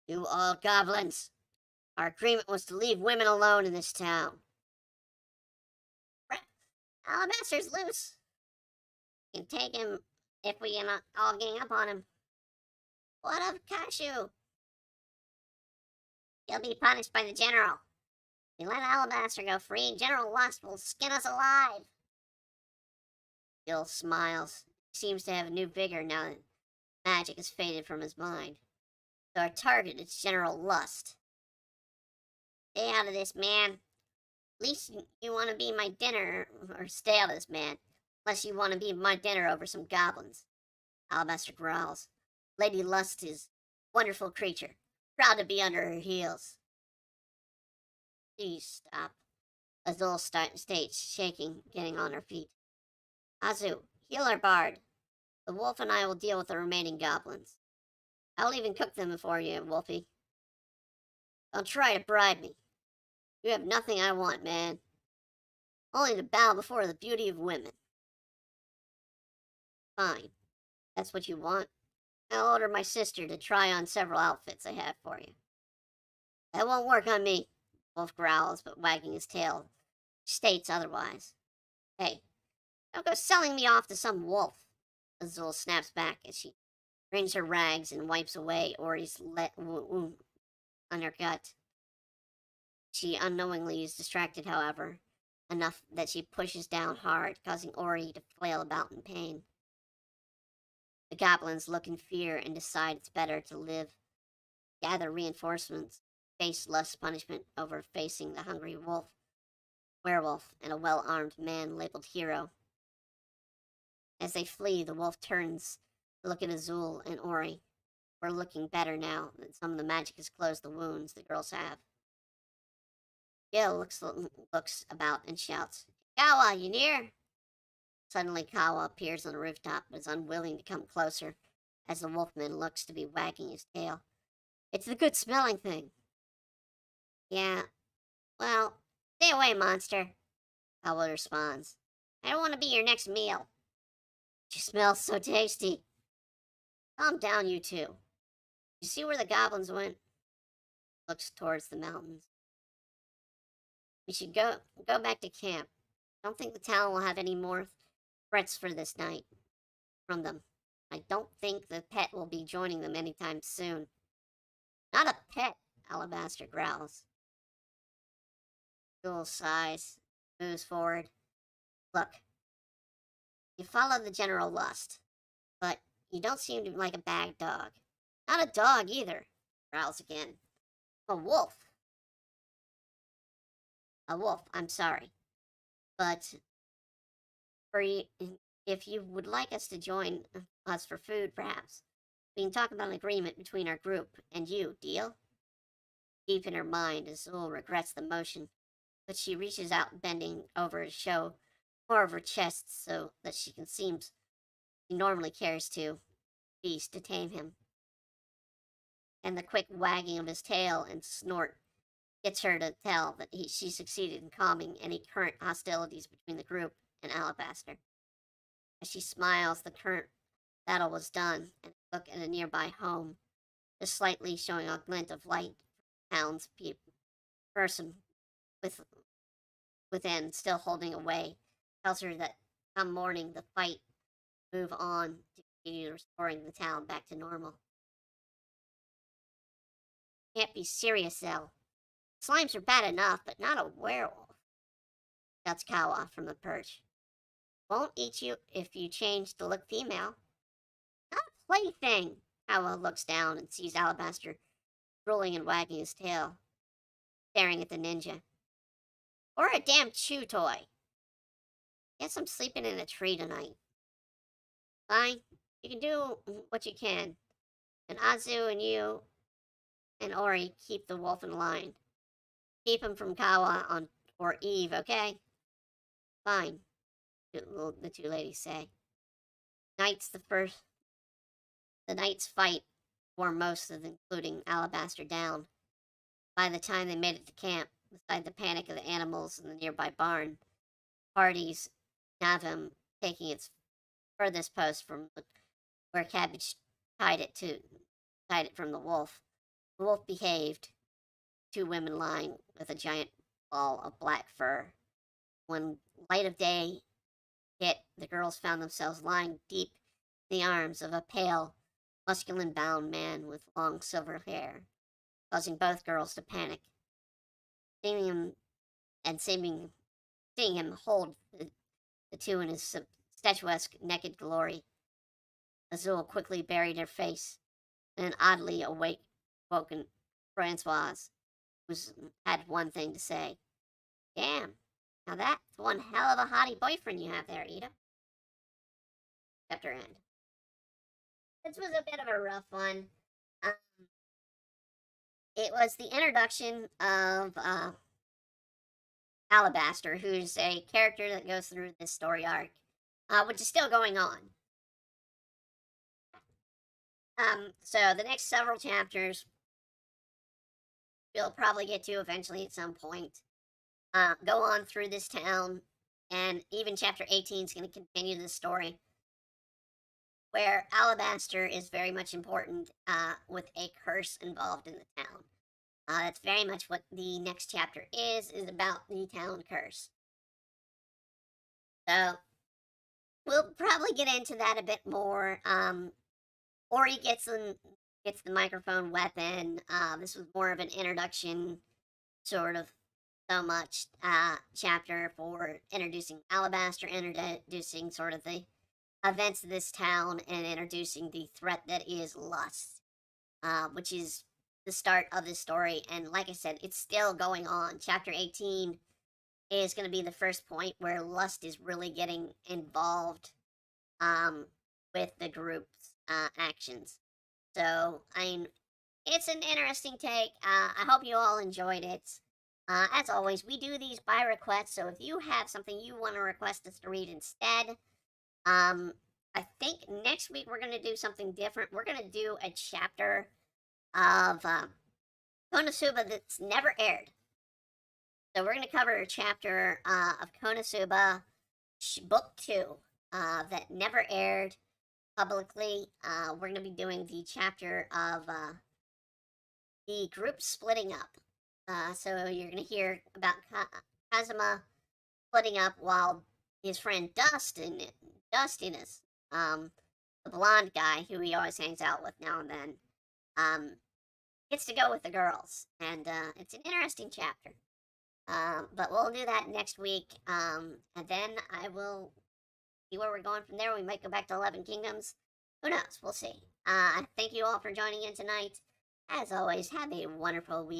You all goblins! Our agreement was to leave women alone in this town. Alabaster's loose. We can take him if we can all gang up on him. What of Cashew? He'll be punished by the general. If we let Alabaster go free, General Lust will skin us alive. Gil smiles. He seems to have a new vigor now that magic has faded from his mind. So our target is General Lust. Stay out of this, man. At least you want to be my dinner, or stay out of this, man. Unless you want to be my dinner over some goblins. Alabaster growls. Lady Lust is a wonderful creature, proud to be under her heels. Please stop. Azul states, shaking, getting on her feet. Azu, heal our bard. The wolf and I will deal with the remaining goblins. I'll even cook them for you, Wolfie. Don't try to bribe me. You have nothing I want, man. Only to bow before the beauty of women. Fine. That's what you want. I'll order my sister to try on several outfits I have for you. That won't work on me, Wolf growls, but wagging his tail states otherwise. Hey, don't go selling me off to some wolf, Azul snaps back as she wrings her rags and wipes away Ori's wound on her gut. She unknowingly is distracted, however, enough that she pushes down hard, causing Ori to flail about in pain. The goblins look in fear and decide it's better to live, gather reinforcements, face less punishment over facing the hungry werewolf, and a well-armed man labeled hero. As they flee, the wolf turns to look at Azul and Ori. We're looking better now that some of the magic has closed the wounds the girls have. Gil looks about and shouts, Kawa, you near? Suddenly Kawa appears on the rooftop, but is unwilling to come closer, as the wolfman looks to be wagging his tail. It's the good-smelling thing. Yeah, well, stay away, monster, Kawa responds. I don't want to be your next meal. You smell so tasty. Calm down, you two. You see where the goblins went? Looks towards the mountains. We should go back to camp. I don't think the town will have any more threats for this night from them. I don't think the pet will be joining them anytime soon. Not a pet, Alabaster growls. Jewel sighs, moves forward. Look, you follow the general lust, but you don't seem to like a bad dog. Not a dog either, growls again. A wolf. A wolf, I'm sorry. But if you would like us to join us for food, perhaps, we can talk about an agreement between our group and you, deal? Deep in her mind, Azul regrets the motion, but she reaches out, bending over to show more of her chest so that she can seem she normally cares to beast to tame him. And the quick wagging of his tail and snort gets her to tell that she succeeded in calming any current hostilities between the group and Alabaster. As she smiles, the current battle was done, and look at a nearby home, just slightly showing a glint of light from the person within, still holding away, tells her that come morning the fight move on to continue restoring the town back to normal. Can't be serious, though. Slimes are bad enough, but not a werewolf. Shouts Kawa from the perch. Won't eat you if you change to look female. Not a plaything. Kawa looks down and sees Alabaster drooling and wagging his tail, staring at the ninja. Or a damn chew toy. Guess I'm sleeping in a tree tonight. Fine, you can do what you can. And Azu and you and Ori keep the wolf in line. Keep him from Kawa or Eve, okay? Fine, the two ladies say. The night's fight wore most of them, including Alabaster, down. By the time they made it to camp, beside the panic of the animals in the nearby barn, parties, Navim taking its furthest post from where Cabbage tied it from the wolf. The wolf behaved. Two women lying with a giant ball of black fur. When light of day hit, the girls found themselves lying deep in the arms of a pale, musculine-bound man with long silver hair, causing both girls to panic. Seeing him hold the two in his statuesque naked glory, Azul quickly buried her face in an oddly woken Francoise, who had one thing to say. Damn, now that's one hell of a hottie boyfriend you have there, Ida. Chapter end. This was a bit of a rough one. It was the introduction of Alabaster, who's a character that goes through this story arc, which is still going on. So the next several chapters we'll probably get to eventually at some point. Go on through this town, and even chapter 18 is going to continue the story, where Alabaster is very much important with a curse involved in the town. That's very much what the next chapter is about the town curse. So, we'll probably get into that a bit more. Ori gets the microphone weapon. This was more of an introduction, sort of, so much chapter for introducing Alabaster, introducing sort of the events of this town, and introducing the threat that is lust, which is the start of this story. And like I said, it's still going on. Chapter 18 is going to be the first point where lust is really getting involved with the group's actions. So, I mean, it's an interesting take. I hope you all enjoyed it. As always, we do these by request, so if you have something you want to request us to read instead, I think next week we're going to do something different. We're going to do a chapter of Konosuba that's never aired. So we're going to cover a chapter of Konosuba Book 2 that never aired publicly. We're going to be doing the chapter of the group splitting up. So you're going to hear about Kazuma splitting up while his friend Dustin is, the blonde guy who he always hangs out with now and then, gets to go with the girls. And it's an interesting chapter. But we'll do that next week. And then I will see where we're going from there. We might go back to 11 Kingdoms. Who knows? We'll see. Thank you all for joining in tonight. As always, have a wonderful week.